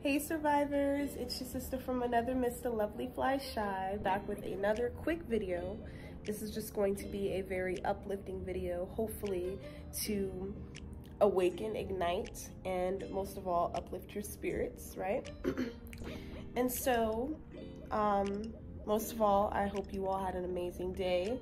Hey survivors, it's your sister from another Mr. Lovely Fly Shy, back with another quick video. This is just going to be a very uplifting video, hopefully to awaken, ignite, and most of all, uplift your spirits, right? And so, most of all, I hope you all had an amazing day.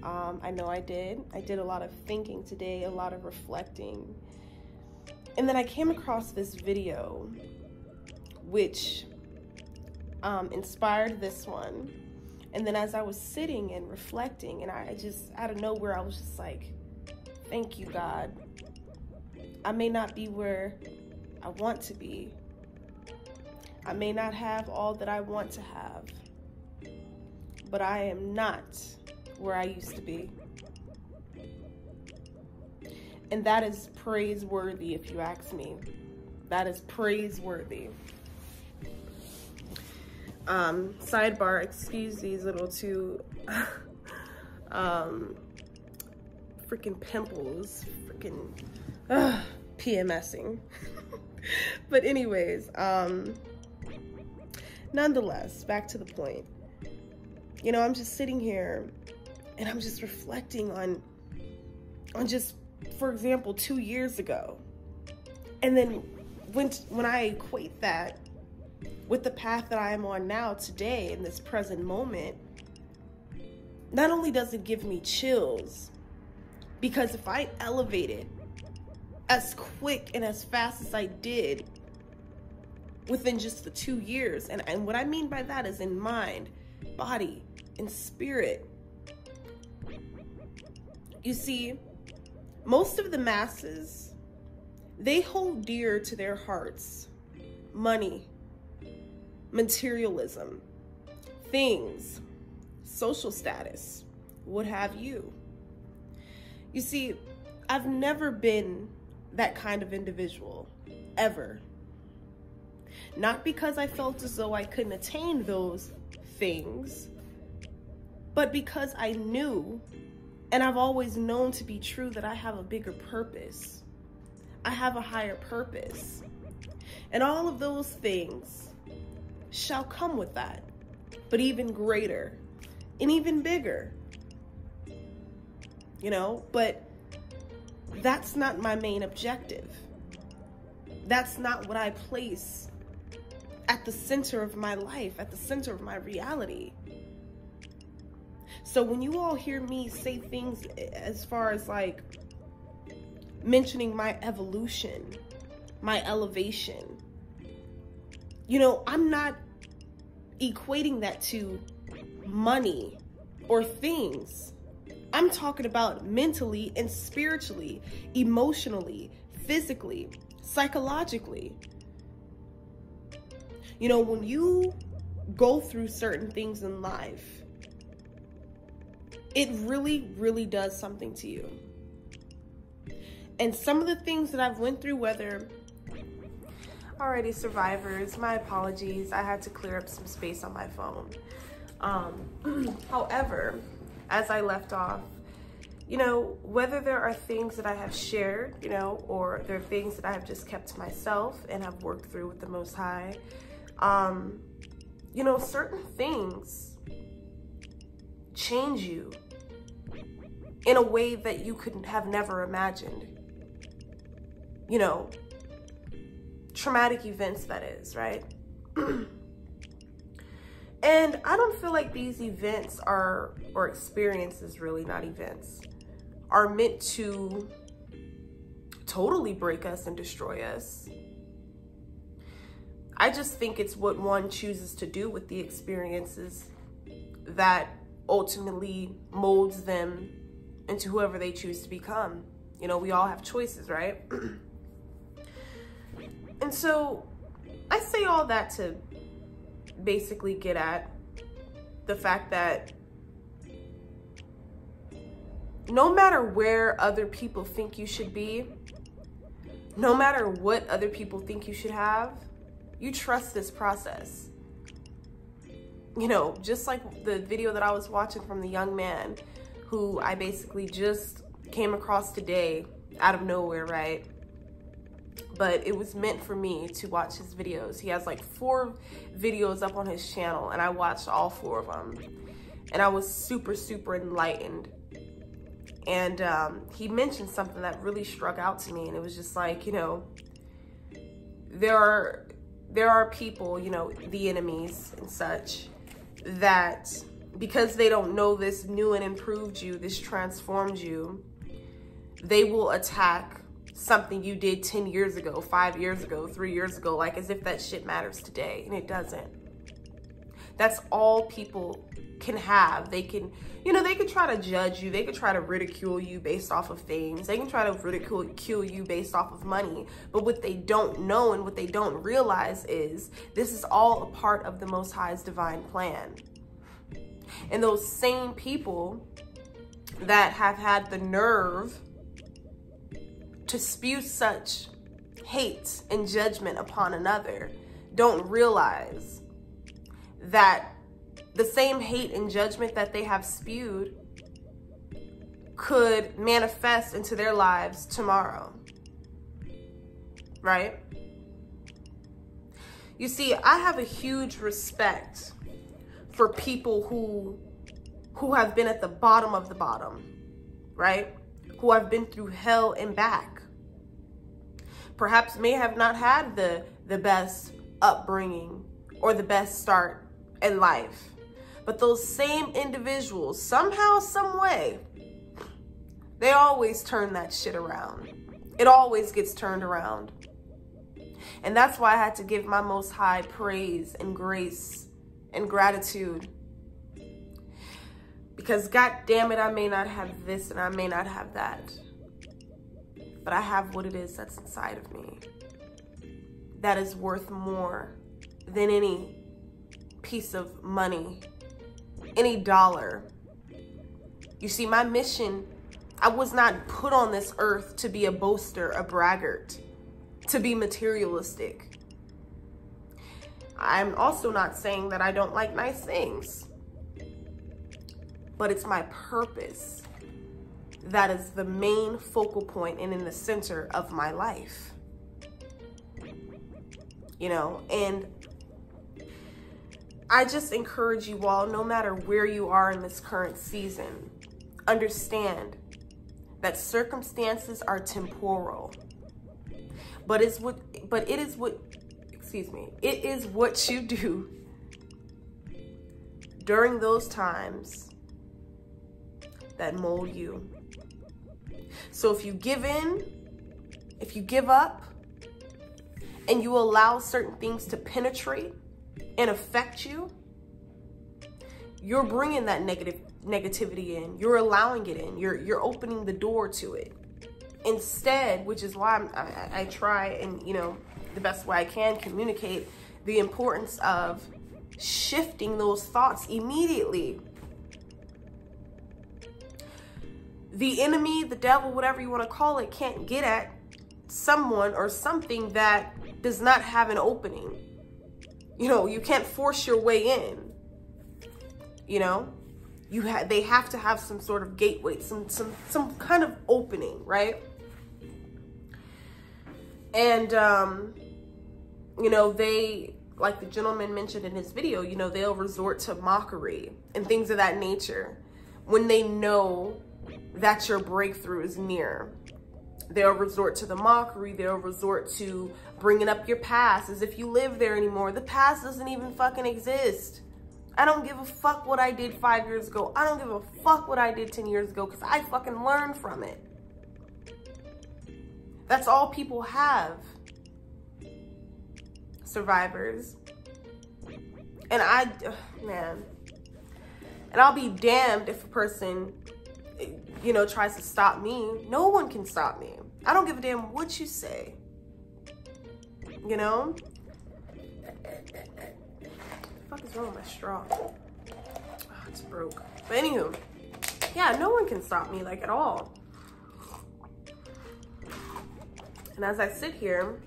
I know I did. I did a lot of thinking today, a lot of reflecting. And then I came across this video which inspired this one. And then as I was sitting and reflecting, and I just, out of nowhere, I was just like, thank you, God. I may not be where I want to be. I may not have all that I want to have, but I am not where I used to be. And that is praiseworthy, if you ask me. That is praiseworthy. Sidebar, excuse these little two freaking pimples, freaking PMSing. But anyways, nonetheless, back to the point. You know, I'm just sitting here and I'm just reflecting on just, for example, 2 years ago. And then when I equate that with the path that I am on now today in this present moment, not only does it give me chills, because if I elevated as quick and as fast as I did within just the 2 years, and what I mean by that is in mind, body, and spirit. You see, most of the masses, they hold dear to their hearts money, materialism, things, social status, what have you. You see, I've never been that kind of individual, ever. Not because I felt as though I couldn't attain those things, but because I knew, and I've always known to be true, that I have a bigger purpose. I have a higher purpose. And all of those things shall come with that, but even greater and even bigger. You know, but that's not my main objective. That's not what I place at the center of my life, at the center of my reality. So when you all hear me say things as far as like mentioning my evolution, my elevation, you know, I'm not equating that to money or things. I'm talking about mentally and spiritually, emotionally, physically, psychologically. You know, when you go through certain things in life, it really, really does something to you. And some of the things that I've went through, whether... Alrighty, survivors, my apologies. I had to clear up some space on my phone. However, as I left off, you know, whether there are things that I have shared, you know, or there are things that I have just kept to myself and have worked through with the Most High, you know, certain things change you in a way that you could have never imagined. You know, traumatic events, that is, right? And I don't feel like these events are, or experiences, really, not events, are meant to totally break us and destroy us. I just think it's what one chooses to do with the experiences that ultimately molds them into whoever they choose to become. You know, we all have choices, right? And so I say all that to basically get at the fact that no matter where other people think you should be, no matter what other people think you should have, you trust this process. You know, just like the video that I was watching from the young man who I basically just came across today out of nowhere, right? but it was meant for me to watch his videos. He has like 4 videos up on his channel, and I watched all 4 of them. And I was super, super enlightened. And he mentioned something that really struck out to me, and it was just like, you know, there are people, you know, the enemies and such, that because they don't know this new and improved you, this transformed you, they will attack something you did 10 years ago, 5 years ago, 3 years ago, like as if that shit matters today, and it doesn't. That's all people can have. They can, you know, they could try to judge you. They could try to ridicule you based off of things. They can try to ridicule you based off of money. But what they don't know and what they don't realize is this is all a part of the Most High's divine plan. And those same people that have had the nerve to spew such hate and judgment upon another don't realize that the same hate and judgment that they have spewed could manifest into their lives tomorrow, right? You see, I have a huge respect for people who have been at the bottom of the bottom, right? Who have been through hell and back. Perhaps may have not had the best upbringing or the best start in life. But those same individuals, somehow, some way, they always turn that shit around. It always gets turned around. And that's why I had to give my Most High praise and grace and gratitude. Because God damn it, I may not have this and I may not have that, but I have what it is that's inside of me that is worth more than any piece of money, any dollar. You see, my mission, I was not put on this earth to be a boaster, a braggart, to be materialistic. I'm also not saying that I don't like nice things, but it's my purpose that is the main focal point and in the center of my life. You know, and I just encourage you all, no matter where you are in this current season, understand that circumstances are temporal. But it is what you do during those times that mold you. So if you give in, if you give up, and you allow certain things to penetrate and affect you, you're bringing that negativity in. You're allowing it in. You're opening the door to it. Instead, which is why I try and, you know, the best way I can communicate the importance of shifting those thoughts immediately. The enemy, the devil, whatever you want to call it, can't get at someone or something that does not have an opening. You know, you can't force your way in. You know, they have to have some sort of gateway, some kind of opening, right? And you know, they, like the gentleman mentioned in his video, you know, they'll resort to mockery and things of that nature when they know that your breakthrough is near. They'll resort to the mockery. They'll resort to bringing up your past as if you live there anymore. The past doesn't even fucking exist. I don't give a fuck what I did 5 years ago. I don't give a fuck what I did 10 years ago because I fucking learned from it. That's all people have. Survivors. And man. And I'll be damned if a person, you know, tries to stop me. No one can stop me. I don't give a damn what you say. You know? What the fuck is wrong with my straw? Oh, it's broke. But anywho, yeah, no one can stop me, like, at all. And as I sit here,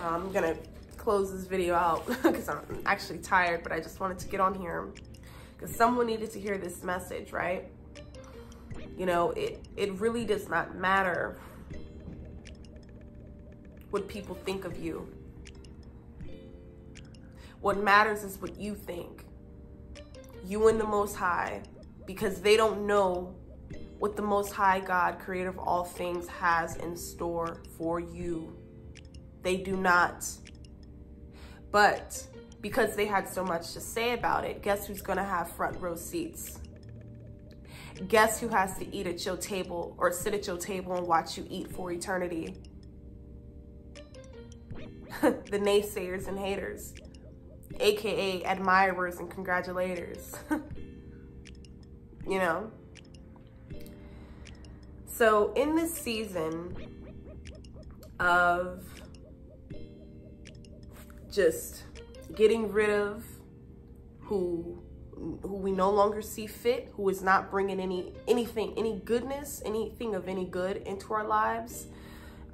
I'm gonna close this video out because I'm actually tired, but I just wanted to get on here because someone needed to hear this message, right? You know, it really does not matter what people think of you. What matters is what you think. You and the Most High, because they don't know what the Most High God, creator of all things, has in store for you. They do not. But because they had so much to say about it, guess who's gonna have front row seats? Guess who has to eat at your table or sit at your table and watch you eat for eternity? The naysayers and haters, aka admirers and congratulators. You know? So in this season of just getting rid of who we no longer see fit, who is not bringing any goodness, anything of any good into our lives,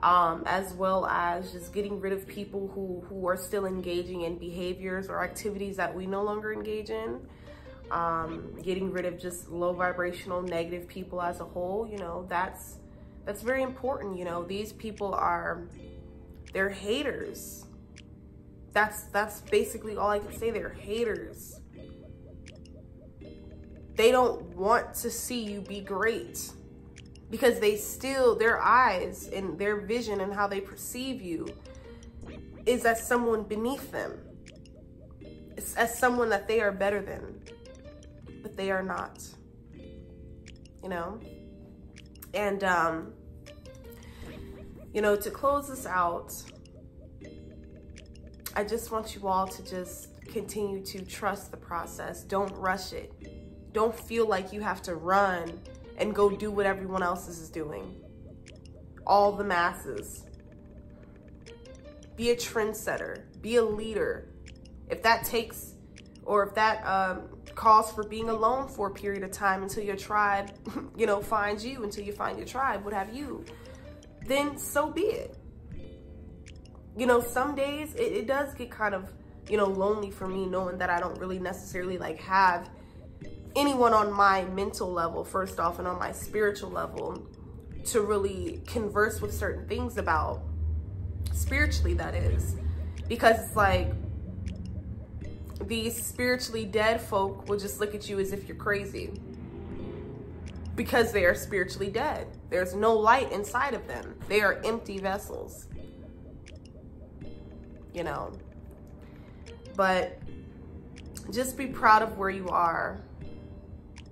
as well as just getting rid of people who are still engaging in behaviors or activities that we no longer engage in, getting rid of just low vibrational negative people as a whole. You know, that's very important. You know, these people they're haters. That's basically all I can say. They're haters. They don't want to see you be great because their eyes and their vision and how they perceive you is as someone beneath them. It's as someone that they are better than, but they are not, you know? And, you know, to close this out, I just want you all to just continue to trust the process. Don't rush it. Don't feel like you have to run and go do what everyone else is doing. All the masses. Be a trendsetter. Be a leader. If that takes, or if that calls for being alone for a period of time until your tribe, you know, finds you, until you find your tribe, what have you, then so be it. You know, some days it does get kind of, you know, lonely for me knowing that I don't really necessarily like have anyone on my mental level, first off, and on my spiritual level to really converse with certain things about, spiritually that is, because it's like these spiritually dead folk will just look at you as if you're crazy because they are spiritually dead. There's no light inside of them. They are empty vessels, you know. But just be proud of where you are.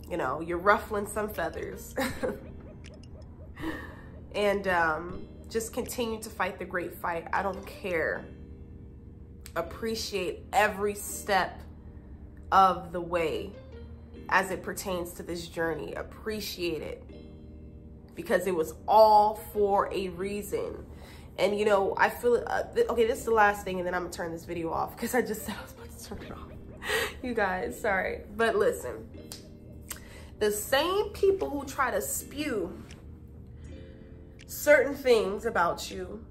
You know, you're ruffling some feathers. And just continue to fight the great fight. I don't care. Appreciate every step of the way as it pertains to this journey. Appreciate it. Because it was all for a reason. And, you know, I feel, okay, this is the last thing, and then I'm going to turn this video off because I just said I was about to turn it off. You guys, sorry. But listen. The same people who try to spew certain things about you,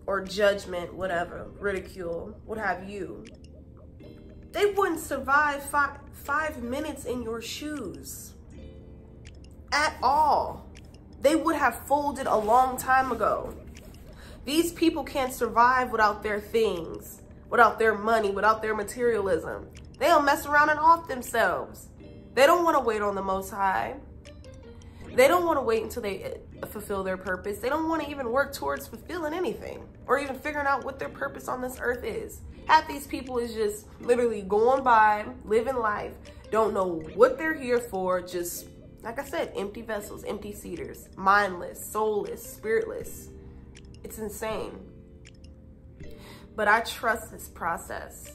or judgment, whatever, ridicule, what have you, they wouldn't survive five minutes in your shoes at all. They would have folded a long time ago. These people can't survive without their things, without their money, without their materialism. They'll mess around and off themselves. They don't want to wait on the Most High. They don't want to wait until they fulfill their purpose. They don't want to even work towards fulfilling anything or even figuring out what their purpose on this earth is. Half these people is just literally going by, living life, don't know what they're here for. Just, like I said, empty vessels, empty cedars, mindless, soulless, spiritless. It's insane. But I trust this process.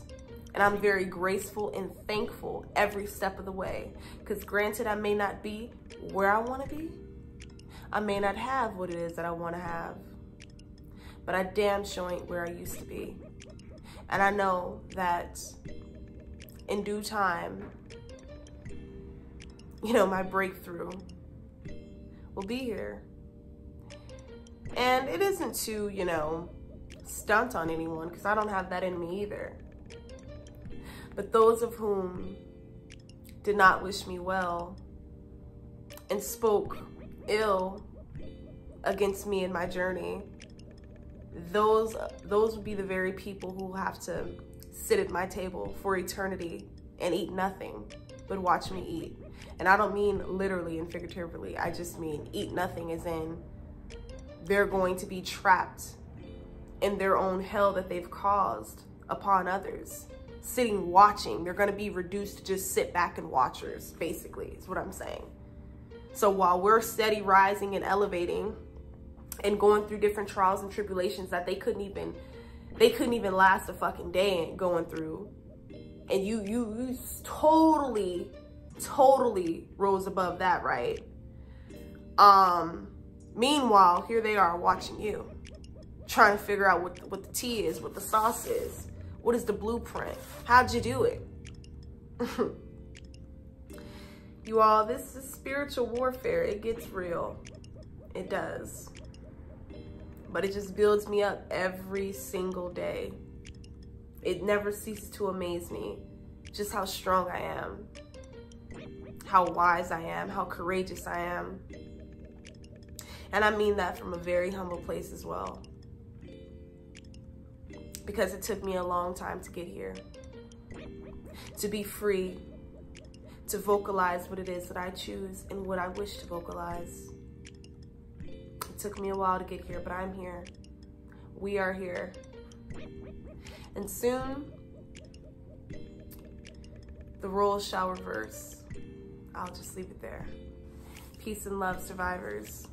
And I'm very graceful and thankful every step of the way. Because granted, I may not be where I want to be. I may not have what it is that I want to have. But I damn sure ain't where I used to be. And I know that in due time, you know, my breakthrough will be here. And it isn't to, you know, stunt on anyone, because I don't have that in me either. But those of whom did not wish me well and spoke ill against me in my journey, those would be the very people who have to sit at my table for eternity and eat nothing but watch me eat. And I don't mean literally and figuratively. I just mean eat nothing as in they're going to be trapped in their own hell that they've caused upon others. Sitting watching, they're going to be reduced to just sit back and watchers, basically, is what I'm saying. So while we're steady rising and elevating and going through different trials and tribulations that they couldn't even last a fucking day going through, and you totally rose above that, right? Meanwhile, here they are watching you, trying to figure out what the tea is, what the sauce is. What is the blueprint? How'd you do it? You all, this is spiritual warfare. It gets real. It does. But it just builds me up every single day. It never ceases to amaze me just how strong I am, how wise I am, how courageous I am. And I mean that from a very humble place as well. Because it took me a long time to get here. To be free, to vocalize what it is that I choose and what I wish to vocalize. It took me a while to get here, but I'm here. We are here. And soon, the roles shall reverse. I'll just leave it there. Peace and love, survivors.